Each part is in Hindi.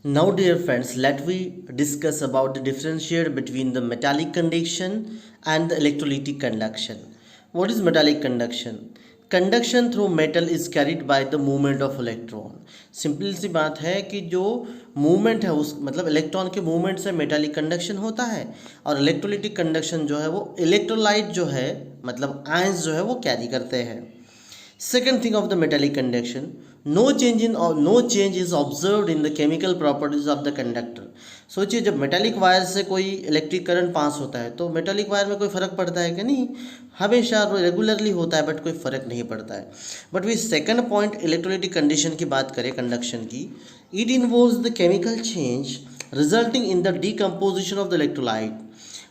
Now, dear friends, let we discuss about the differentiate between the metallic conduction and the electrolytic conduction. What is metallic conduction? Conduction through metal is carried by the movement of electron. Simple सी बात है कि जो मूवमेंट है उस मतलब इलेक्ट्रॉन के मूवमेंट से मेटालिक कंडक्शन होता है, और इलेक्ट्रोलिटिक कंडक्शन जो है वो इलेक्ट्रोलाइट जो है मतलब आयंस जो है वो कैरी करते हैं. Second thing of the metallic conduction, no change is observed in the chemical properties of the conductor. सोचिए जब मेटालिक वायर से कोई इलेक्ट्रिक करंट पास होता है तो मेटालिक वायर में कोई फ़र्क पड़ता है कि नहीं, हमेशा रेगुलरली होता है बट कोई फ़र्क नहीं पड़ता है. But we second point electrolytic condition की बात करें कंडक्शन की, it involves the chemical change resulting in the decomposition of the electrolyte.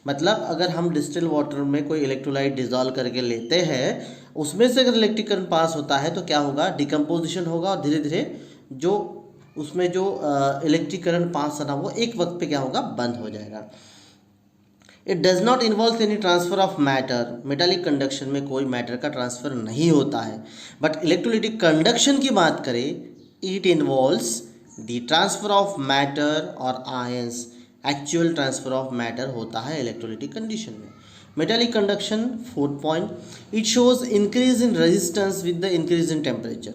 मतलब अगर हम डिस्टिल वाटर में कोई इलेक्ट्रोलाइट डिजॉल्व करके लेते हैं, उसमें से अगर इलेक्ट्रिक करंट पास होता है तो क्या होगा, डिकम्पोजिशन होगा और धीरे धीरे जो उसमें जो इलेक्ट्रिक करंट पास होना वो एक वक्त पे क्या होगा, बंद हो जाएगा. It does not involve any transfer of matter. Metallic conduction में कोई मैटर का ट्रांसफर नहीं होता है. बट इलेक्ट्रोलाइटिक कंडक्शन की बात करें, it involves the transfer of matter और ions. Actual transfer of matter होता है इलेक्ट्रोलाइटिक कंडीशन में. Metallic conduction fourth point, it shows increase in resistance with the increase in temperature.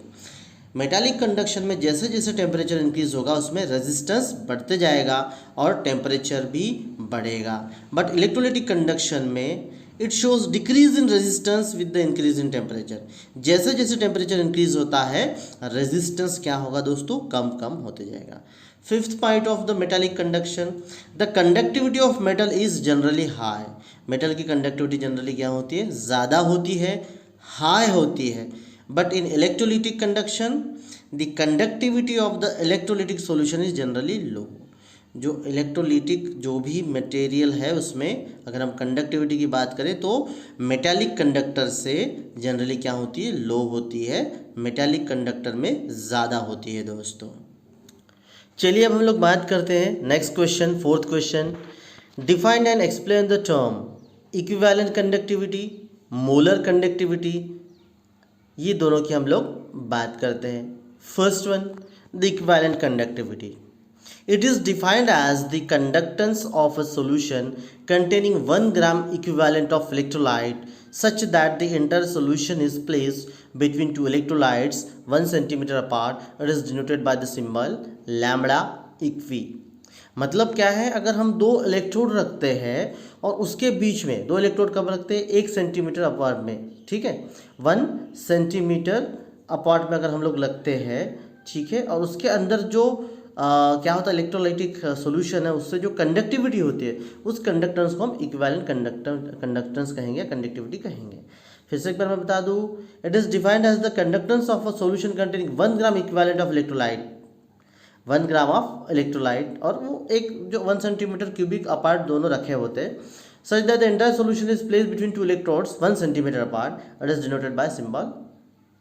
Metallic conduction में जैसे जैसे टेम्परेचर इंक्रीज होगा उसमें रेजिस्टेंस बढ़ते जाएगा और टेम्परेचर भी बढ़ेगा. बट इलेक्ट्रोलाइटिक कंडक्शन में it shows decrease in resistance with the increase in temperature. जैसे जैसे टेम्परेचर इंक्रीज होता है रेजिस्टेंस क्या होगा दोस्तों, कम कम होते जाएगा. Fifth point of the metallic conduction, the conductivity of metal is generally high. Metal की कंडक्टिविटी जनरली क्या होती है, ज़्यादा होती है, हाई होती है. But in electrolytic conduction the conductivity of the electrolytic solution is generally लो. जो इलेक्ट्रोलिटिक जो भी मटेरियल है उसमें अगर हम कंडक्टिविटी की बात करें तो मेटालिक कंडक्टर से जनरली क्या होती है, लो होती है, मेटालिक कंडक्टर में ज़्यादा होती है दोस्तों. चलिए अब हम लोग बात करते हैं next question, fourth question. Define and explain the term equivalent conductivity, molar conductivity, ये दोनों की हम लोग बात करते हैं. First one, the equivalent conductivity. It is defined as the conductance of a solution containing 1 gram equivalent of electrolyte such that the entire solution is placed between two electrolytes 1 centimeter apart. It is denoted by the symbol lambda equi. मतलब क्या है, अगर हम दो इलेक्ट्रोड रखते हैं और उसके बीच में दो इलेक्ट्रोड कब रखते हैं, 1 सेंटीमीटर अपार्ट में, ठीक है, 1 सेंटीमीटर अपार्ट में अगर हम लोग लगते हैं, ठीक है, और उसके अंदर जो क्या होता है इलेक्ट्रोलाइटिक सॉल्यूशन है उससे जो कंडक्टिविटी होती है उस कंडक्टेंस को हम इक्विवेलेंट कंडक्टेंस कहेंगे, कंडक्टिविटी कहेंगे. फिर से एक बार मैं बता दूं, it is defined as the conductance of a solution containing 1 gram equivalent of electrolyte, 1 gram of electrolyte, और वो एक जो 1 सेंटीमीटर क्यूबिक अपार्ट दोनों रखे होते हैं, such that the entire solution is placed between two electrodes 1 centimetre apart. It is denoted by symbol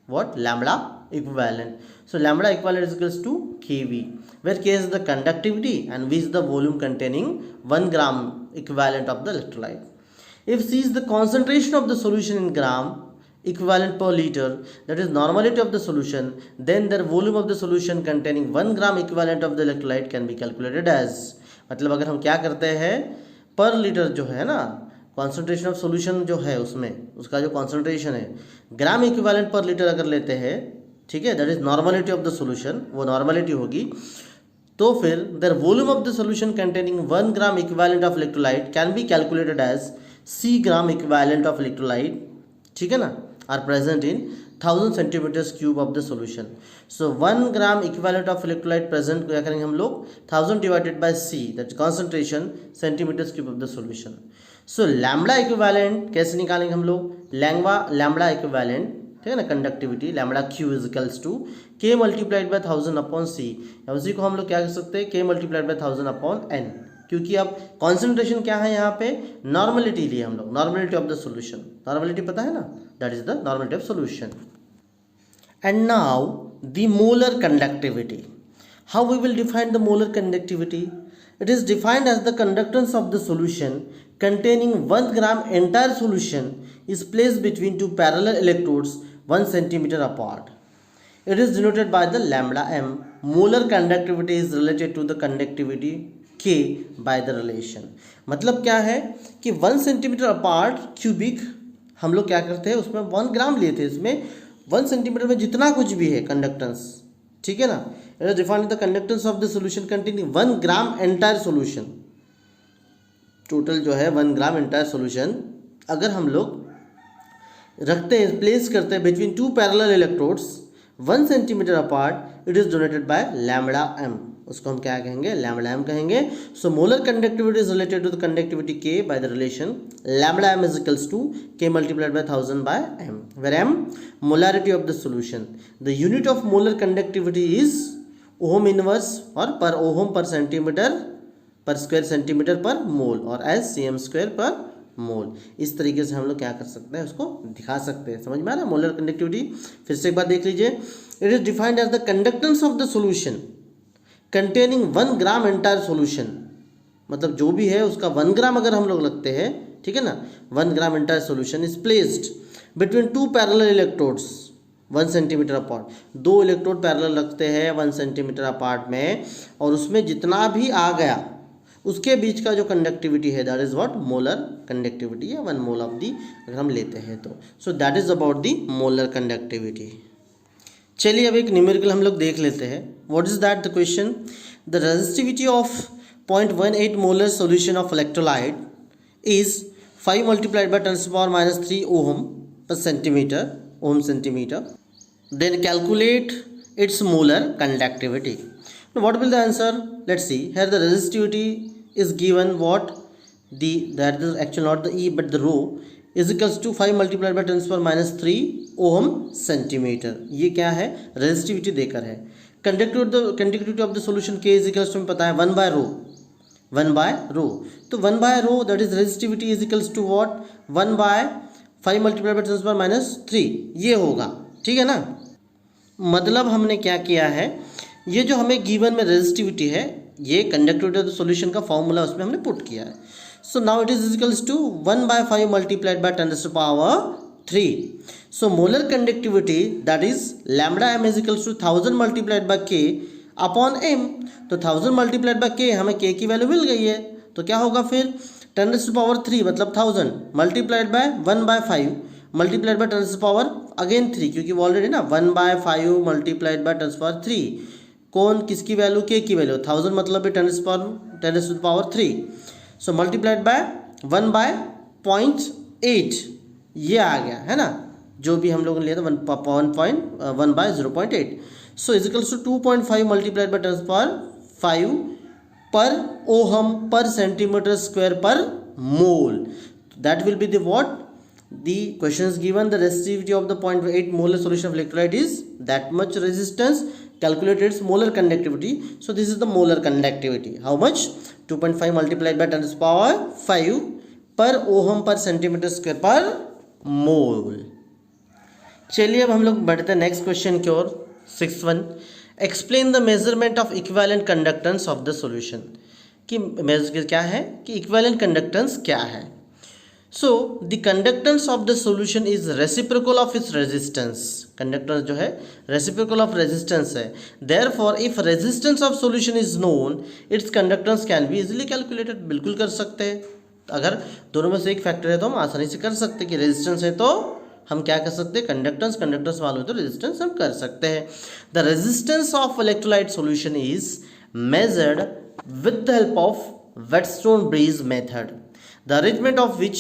what, lambda equivalent. So lambda equivalent is equals to kV, where k is the conductivity and v is the volume containing 1 gram equivalent of the electrolyte. If c is the concentration of the solution in gram equivalent per liter, that is normality of the solution, then the volume of the solution containing 1 gram equivalent of the electrolyte can be calculated as. मतलब अगर हम क्या करते हैं, पर लीटर जो है ना कॉन्सेंट्रेशन ऑफ सोल्यूशन जो है उसमें उसका जो कॉन्सेंट्रेशन है ग्राम इक्विवेलेंट पर लीटर अगर लेते हैं, ठीक है, that is normality of the solution, वो नॉर्मलिटी होगी, तो फिर the volume of the solution containing 1 gram equivalent of electrolyte can be calculated as C gram equivalent of electrolyte, ठीक है ना, are present in 1000 centimetres cube of the solution. So 1 gram equivalent of electrolyte present क्या करेंगे हम लोग, 1000 divided by C, that concentration centimetres cube of the solution. So lambda equivalent कैसे निकालेंगे हम लोग, लैम्बडा इक्विवेलेंट, ठीक है ना, conductivity lambda Q is equals to K multiplied by 1000 upon C, या उसी को हम लोग क्या कर सकते हैं, के मल्टीप्लाइड बाय 1000 अपॉन एन, क्योंकि अब कॉन्सेंट्रेशन क्या है यहाँ पे, नॉर्मलिटी लिए हम लोग, normality of the solution, normality पता है ना, that is the normality of solution. And now the molar conductivity. How we will define the molar conductivity? It is defined as the conductance of the solution containing 1 gram entire solution is placed between two parallel electrodes 1 centimeter apart. It is denoted by the lambda m, molar conductivity is related to the conductivity K by the relation. मतलब क्या है कि 1 सेंटीमीटर अपार्ट क्यूबिक हम लोग क्या करते हैं, उसमें 1 ग्राम लिए थे, इसमें 1 सेंटीमीटर में जितना कुछ भी है कंडक्टेंस, ठीक है ना, it is defined the conductance of the solution containing 1 gram entire solution. Total जो है 1 ग्राम एंटायर सॉल्यूशन अगर हम लोग रखते हैं, प्लेस करते हैं between 2 parallel electrodes 1 centimetre apart, it is donated by lambda M. उसको हम क्या कहेंगे, लैम्बडा एम कहेंगे। So molar conductivity is related to the conductivity K by the relation lambda M is equals to K multiplied by 1000 by M, where M molarity of the solution. The unit of molar conductivity is ohm inverse और पर ओहम पर सेंटीमीटर पर स्क्वायर सेंटीमीटर पर मोल और एज सीएम स्क्वायर पर मोल। इस तरीके से हम लोग क्या कर सकते हैं, उसको दिखा सकते हैं। समझ में आ रहा है मोलर कंडक्टिविटी? फिर से एक बार देख लीजिए, it is defined as the conductance of the solution containing 1 gram entire solution. मतलब जो भी है उसका 1 ग्राम अगर हम लोग लगते हैं, ठीक है ना, 1 gram entire solution is placed between 2 parallel electrodes 1 centimetre apart. 2 electrode parallel रखते हैं 1 सेंटीमीटर अपार्ट में, और उसमें जितना भी आ गया उसके बीच का जो कंडक्टिविटी है that is what, molar conductivity या 1 मोल ऑफ दी अगर हम लेते हैं तो। So that is about the molar conductivity. चलिए अब एक न्यूमेरिकल हम लोग देख लेते हैं। What is that the question, the resistivity of 0.18 molar solution of electrolyte is 5 multiplied by 10⁻³ ohm per centimetre, ohm centimetre. Then calculate its molar conductivity. Now what will the answer? Let's see. Here the resistivity is given what, that is actually not the E but the rho is equals to 5 multiplied by 10⁻³ ohm centimetre. ये क्या है, रेजिस्टिविटी देकर है। Conductivity of the solution K is equals to हमें पता है 1 बाय रो, 1 बाय रो। तो 1 by rho that is resistivity is equals to what, 1 by 5 multiplied by 10⁻³ ये होगा, ठीक है ना। मतलब हमने क्या किया है, ये जो हमें गिवन में रेजिस्टिविटी है, ये कंडक्टिविटी ऑफ द सॉल्यूशन का फॉर्मूला उसमें हमने पुट किया है। So now it is equals to 1 by 5 multiplied by 10⁻³ so molar conductivity that is lambda M is equals to 1000 multiplied by K upon M. तो 1000 मल्टीप्लाइड बाय के, हमें के की वैल्यू मिल गई है, तो क्या होगा फिर 10⁻³ मतलब 1000 multiplied by 1 by 5 multiplied by 10⁻³ क्योंकि वो ऑलरेडी ना 1 बाय 5 मल्टीप्लाइड बाय 10⁻³ कौन किसकी वैल्यू, के की वैल्यू 1000 मतलब भी 10⁻³ सो मल्टीप्लाइड बाय 1 बाय 0.8 ये आ गया है ना, जो भी हम लोगों ने लिया था 1 by 0.8 so is equals to 2.5 multiplied by 10⁻5 per ohm per centimetre square per mole. That will be the what, the question is given the resistivity of the 0.8 molar solution of electrolyte is that much resistance, calculate its molar conductivity. So this is the molar conductivity, how much, 2.5 multiplied by 10⁵ per ohm per centimeter square per mole. चलिए अब हम लोग बढ़ते हैं नेक्स्ट क्वेश्चन की ओर। 6.1 explain the measurement of equivalent conductance of the solution. कि मेजर क्या है, कि इक्विवेलेंट कंडक्टेंस क्या है। So the conductance of the solution is reciprocal of its resistance. Conductance जो है रेसिप्रोकल ऑफ रेजिस्टेंस है, therefore if resistance of solution is known it's conductance can be easily calculated. बिल्कुल कर सकते हैं, अगर दोनों में से एक फैक्टर है तो हम आसानी से कर सकते हैं। कि रेजिस्टेंस है तो हम क्या कर सकते हैं, कंडक्टेंस मालूम है तो रेजिस्टेंस हम कर सकते हैं। The resistance of electrolyte solution is measured with the help of Wheatstone bridge method, the arrangement of which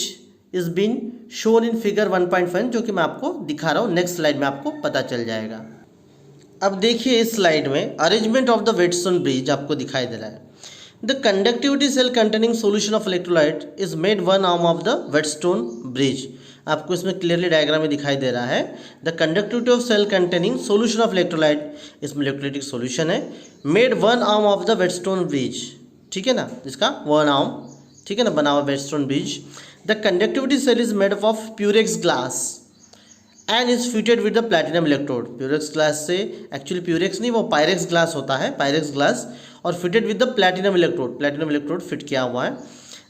is been shown in figure 1.5 जो कि मैं आपको दिखा रहा हूँ। नेक्स्ट स्लाइड में आपको पता चल जाएगा। अब देखिए इस स्लाइड में arrangement of the Wheatstone bridge आपको दिखाई दे रहा है। The conductivity cell containing solution of electrolyte is made one arm of the Wheatstone bridge. आपको इसमें क्लियरली डायग्राम में दिखाई दे रहा है। The conductivity of cell containing solution of electrolyte, इसमें इलेक्ट्रोलाइटिक सॉल्यूशन है, made one arm of the Wheatstone bridge, ठीक है ना, इसका वन आर्म, ठीक है ना, बना हुआ Wheatstone bridge. The conductivity cell is made up of Purex glass and is fitted with the platinum electrode. Purex glass से, एक्चुअली प्यूरेक्स नहीं वो पायरेक्स ग्लास होता है, पायरेक्स ग्लास, और fitted with the platinum electrode, platinum electrode fit किया हुआ है।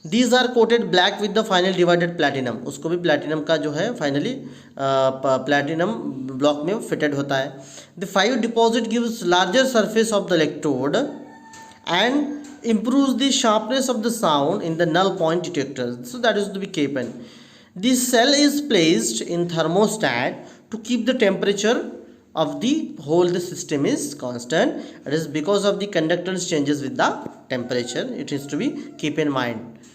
These are coated black with the final divided platinum, उसको भी प्लैटिनम का जो है फाइनली प्लैटिनम ब्लॉक में फिटेड होता है. The 5 deposit gives larger surface of the electrode and improves the sharpness of the sound in the null point detector. So that is to be kept. This cell is placed in thermostat to keep the temperature of the whole the system is constant. It is because of the conductance changes with the temperature. It is to be keep in mind.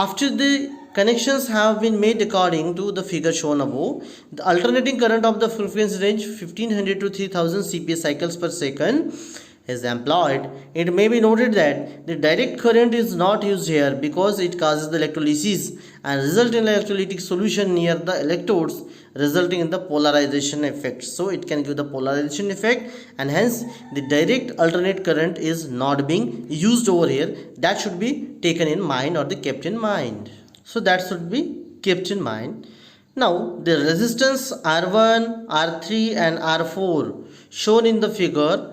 After the connections have been made according to the figure shown above, the alternating current of the frequency range 1500 to 3000 CPS cycles per second is employed. It may be noted that the direct current is not used here because it causes the electrolysis and result in electrolytic solution near the electrodes, resulting in the polarization effect. So it can give the polarization effect, and hence the direct alternate current is not being used over here. That should be taken in mind or the kept in mind. So that should be kept in mind. Now the resistance R1, R3 and R4 shown in the figure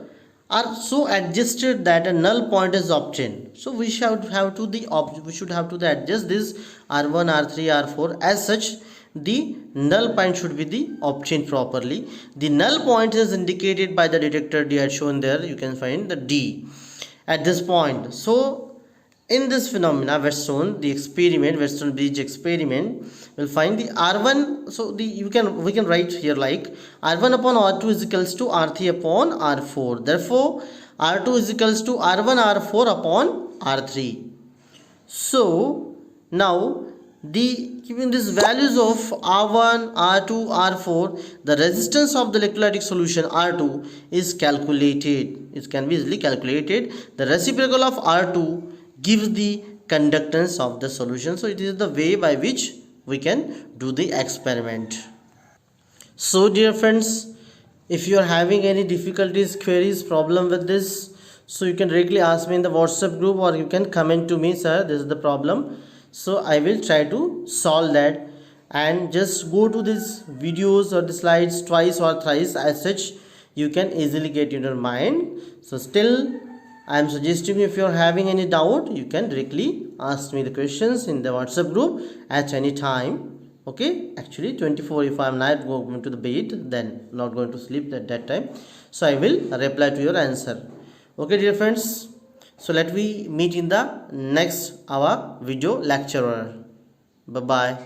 are so adjusted that a null point is obtained. So we should have to adjust this R1, R3, R4 as such. The null point should be the obtained properly. The null point is indicated by the detector D as shown there. You can find the D at this point. So in this phenomena Wheatstone bridge experiment, will find the R1. So we can write here like R1 upon R2 is equals to R3 upon R4. Therefore R2 is equals to R1 R4 upon R3. So now given these values of R1, R2, R4, the resistance of the electrolytic solution R2 is calculated. It can be easily calculated. The reciprocal of R2 gives the conductance of the solution. So it is the way by which we can do the experiment. So dear friends, if you are having any difficulties, queries, problem with this, so you can directly ask me in the WhatsApp group, or you can comment to me, sir, this is the problem. So I will try to solve that, and just go to these videos or the slides twice or thrice, as such you can easily get in your mind. So still I am suggesting, if you are having any doubt, you can directly ask me the questions in the WhatsApp group at any time. Okay, actually 24, if I am not going to the bed, then not going to sleep at that time, so I will reply to your answer. Okay dear friends, so let we meet in the next our video lecturer. Bye bye.